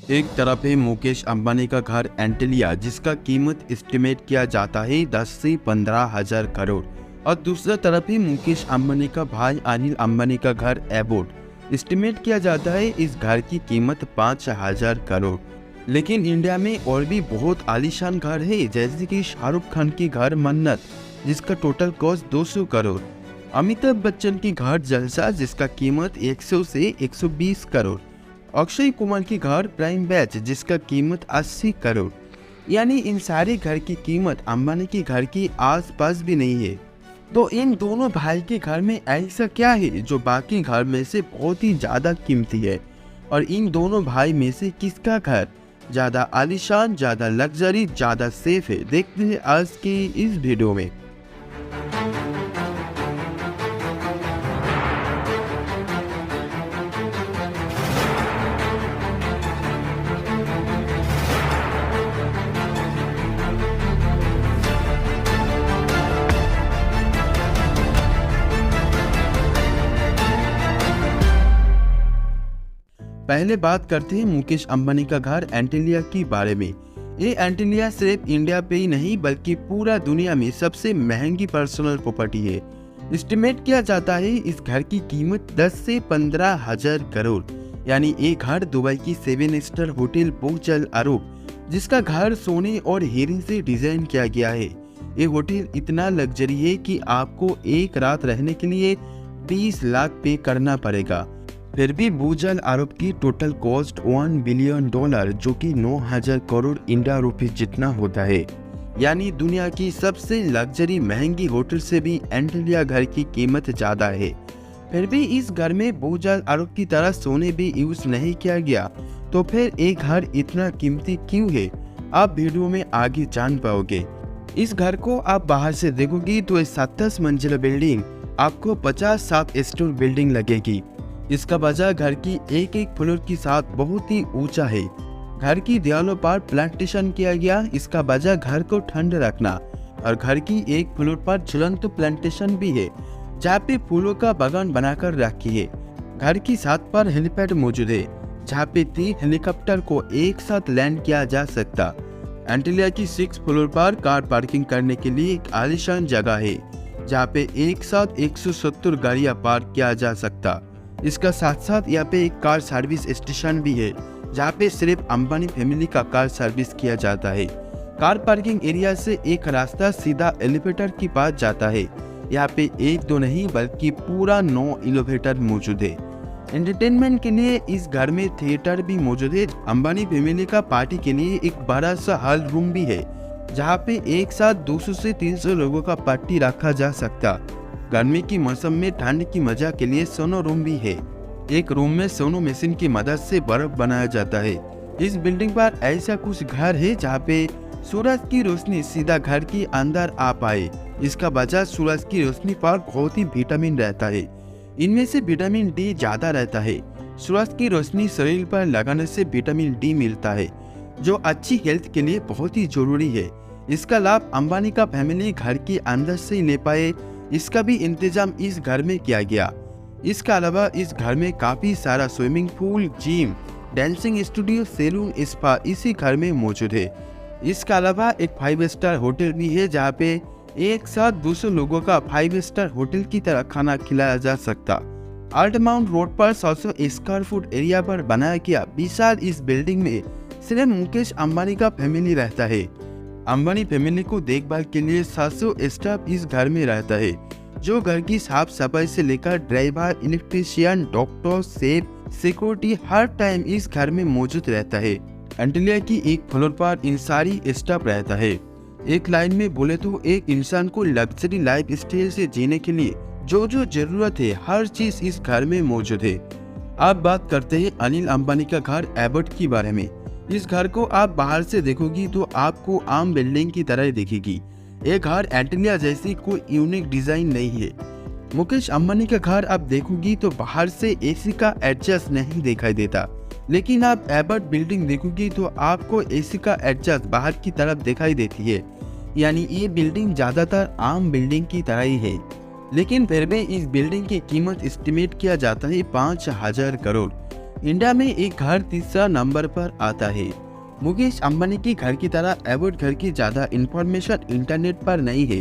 एक तरफ है मुकेश अंबानी का घर एंटिलिया, जिसका कीमत एस्टिमेट किया जाता है 10 से 15 हजार करोड़, और दूसरा तरफ है मुकेश अंबानी का भाई अनिल अंबानी का घर एबोट। एस्टिमेट किया जाता है इस घर की कीमत 5,000 करोड़। लेकिन इंडिया में और भी बहुत आलीशान घर है, जैसे कि शाहरुख खान की घर मन्नत, जिसका टोटल कॉस्ट 200 करोड़। अमिताभ बच्चन की घर जलसा, जिसका कीमत 100 से 120 करोड़। अक्षय कुमार की घर प्राइम बैच, जिसका कीमत 80 करोड़। यानी इन सारे घर की कीमत अंबानी की घर की आसपास भी नहीं है। तो इन दोनों भाई के घर में ऐसा क्या है जो बाकी घर में से बहुत ही ज्यादा कीमती है, और इन दोनों भाई में से किसका घर ज्यादा आलीशान, ज्यादा लग्जरी, ज्यादा सेफ है, देखते हैं आज की इस वीडियो में। पहले बात करते हैं मुकेश अंबानी का घर एंटिलिया के बारे में। ये एंटिलिया सिर्फ इंडिया पे ही नहीं बल्कि पूरा दुनिया में सबसे महंगी पर्सनल प्रॉपर्टी है। एस्टिमेट किया जाता है इस घर की कीमत 10 से 15 हजार करोड़। यानी ये घर दुबई की 7 स्टार होटल बुर्ज अल अरब, जिसका घर सोने और हीरे से डिजाइन किया गया है। ये होटल इतना लग्जरी है कि आपको एक रात रहने के लिए 20 लाख पे करना पड़ेगा। फिर भी बुर्ज अल अरब की टोटल कॉस्ट $1 बिलियन, जो कि 9,000 करोड़ इंडिया रुपए जितना होता है। यानी दुनिया की सबसे लग्जरी महंगी होटल से भी एंटिलिया घर की कीमत ज्यादा है। फिर भी इस घर में बुर्ज अल अरब की तरह सोने भी यूज नहीं किया गया, तो फिर एक घर इतना कीमती क्यों है, आप वीडियो में आगे जान पाओगे। इस घर को आप बाहर से देखोगी तो 27 मंजिला बिल्डिंग आपको 50-60 स्टोर बिल्डिंग लगेगी। इसका बाजार घर की एक एक फ्लोर के साथ बहुत ही ऊंचा है। घर की दीवारों पर प्लांटेशन किया गया। इसका बाजार घर को ठंड रखना, और घर की एक फ्लोर पर झुलंत प्लांटेशन भी है, जहाँ पे फूलों का बागान बनाकर रखी है। घर की छत पर हेलीपैड मौजूद है, जहाँ पे 3 हेलीकॉप्टर को एक साथ लैंड किया जा सकता। एंटिलिया की 6 फ्लोर पर कार पार्किंग करने के लिए एक आलीशान जगह है, जहाँ पे एक साथ 170 गाड़ियाँ पार्क किया जा सकता। इसका साथ साथ यहाँ पे एक कार सर्विस स्टेशन भी है, जहाँ पे सिर्फ अंबानी फैमिली का कार सर्विस किया जाता है। कार पार्किंग एरिया से एक रास्ता सीधा एलिवेटर के पास जाता है। यहाँ पे 1-2 नहीं बल्कि पूरा 9 एलिवेटर मौजूद है। एंटरटेनमेंट के लिए इस घर में थिएटर भी मौजूद है। अंबानी फैमिली का पार्टी के लिए एक बड़ा सा हॉल रूम भी है, जहाँ पे एक साथ 200 से 300 लोगों का पार्टी रखा जा सकता। गर्मी की मौसम में ठंड की मजा के लिए सोनो रूम भी है। एक रूम में सोनो मशीन की मदद से बर्फ बनाया जाता है। इस बिल्डिंग पर ऐसा कुछ घर है जहाँ पे सूरज की रोशनी सीधा घर के अंदर आ पाए। इसका वजह सूरज की रोशनी पर बहुत ही विटामिन रहता है। इनमें से विटामिन डी ज्यादा रहता है। सूरज की रोशनी शरीर पर लगाने से विटामिन डी मिलता है, जो अच्छी हेल्थ के लिए बहुत ही जरूरी है। इसका लाभ अंबानी का फैमिली घर के अंदर से ले पाए, इसका भी इंतजाम इस घर में किया गया। इसके अलावा इस घर में काफी सारा swimming pool, gym, dancing studio, salon, spa इसी घर में मौजूद है। इसके अलावा एक 5 स्टार होटल भी है, जहाँ पे एक साथ 200 लोगों का 5 स्टार होटल की तरह खाना खिलाया जा सकता। अल्टमाउंट रोड पर 100 स्क्वायर फुट एरिया पर बनाया गया विशाल इस बिल्डिंग में सिर्फ मुकेश अंबानी का फैमिली रहता है। अंबानी फैमिली को देखभाल के लिए 700 स्टाफ इस घर में रहता है, जो घर की साफ सफाई से लेकर driver, electrician, doctor, chef, security हर टाइम इस घर में मौजूद रहता है। एंटिलिया की एक फ्लोर पर इन सारी स्टाफ रहता है। एक लाइन में बोले तो एक इंसान को लग्जरी लाइफ स्टाइल से जीने के लिए जो जो जरूरत है हर चीज इस घर में मौजूद है। अब बात करते हैं अनिल अंबानी का घर एबोट के बारे में। इस घर को आप बाहर से देखोगी तो आपको आम बिल्डिंग की तरह दिखेगी। ये घर एंटिलिया जैसी कोई यूनिक डिजाइन नहीं है। मुकेश अंबानी का घर आप देखोगी तो बाहर से एसी का एडजस्ट नहीं दिखाई देता, लेकिन आप एबोट बिल्डिंग देखोगी तो आपको एसी का एडजस्ट बाहर की तरफ दिखाई देती है। यानी ये बिल्डिंग ज्यादातर आम बिल्डिंग की तरह ही है, लेकिन फिर भी इस बिल्डिंग की कीमत एस्टिमेट किया जाता है 5,000 करोड़। इंडिया में एक घर तीसरा नंबर पर आता है। मुकेश अंबानी के घर की तरह एबॉट घर की ज्यादा इंफॉर्मेशन इंटरनेट पर नहीं है।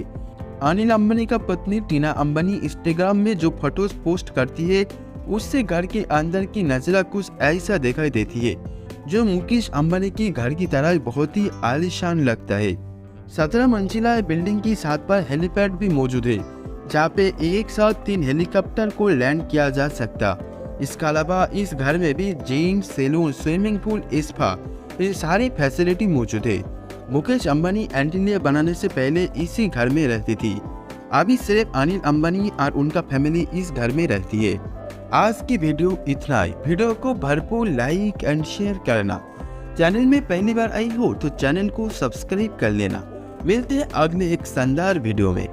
अनिल अंबानी का पत्नी टीना अंबानी इंस्टाग्राम में जो फोटोज पोस्ट करती है उससे घर के अंदर की नज़ारा कुछ ऐसा दिखाई देती है जो मुकेश अंबानी के घर की तरह बहुत ही आलीशान लगता है। 17 मंजिला बिल्डिंग की छत पर हेलीपैड भी मौजूद है जहाँ पे एक साथ 3 हेलीकॉप्टर को लैंड किया जा सकता। इसके अलावा इस घर में भी gym, salon, swimming pool, spa, ये सारी फैसिलिटी मौजूद है। मुकेश अंबानी एंटीलिया बनाने से पहले इसी घर में रहती थी। अभी सिर्फ अनिल अंबानी और उनका फैमिली इस घर में रहती है। आज की वीडियो इतना ही। वीडियो को भरपूर लाइक एंड शेयर करना। चैनल में पहली बार आई हो तो चैनल को सब्सक्राइब कर लेना। मिलते हैं अगले एक शानदार वीडियो में।